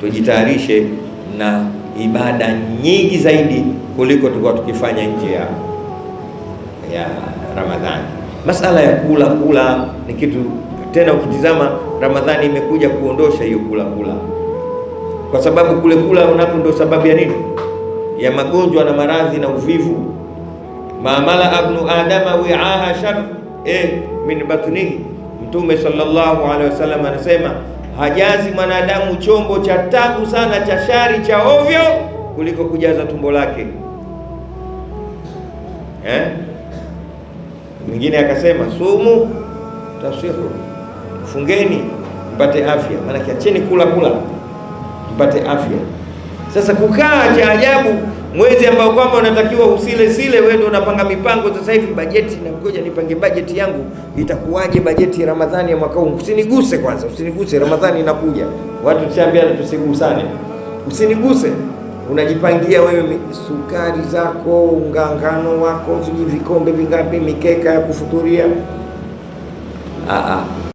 tujitayarishe na ibada nyingi zaidi kuliko tulikuwa tukifanya nje ya Ramadhani. Masala ya kula ni kitu tena, ukitizama Ramadhani imekuja kuondosha hiyo kula, kwa sababu kula unapo ndio sababu ya nini? Ya magonjwa na maradhi na uvivu. Maamala abnu adama wi'aha shar min batnihi, Mtume sallallahu alaihi wasallam anasema hajazi mwanadamu chombo cha tabu sana cha shari cha ovyo kuliko kujaza tumbo lake. Mwingine akasema sumu tasihu, fungeni mpate afya. Maana kiacheni kula mpate afya. Sasa kukaa cha ajabu mwezi ambao kwamba unatakiwa usile, wewe ndio unapanga mipango. Sasa hivi bajeti, na ngoja nipange bajeti yangu, itakuwaje bajeti ya Ramadhani ya mwaka huu? Usiniguse kwanza, usiniguse, Ramadhani inakuja. Watu tusiambiana tusigusane, usiniguse. Unajipangia wewe sukari zako, unga ngano wako, sijui vikombe vingapi, mikeka ya kufuturia.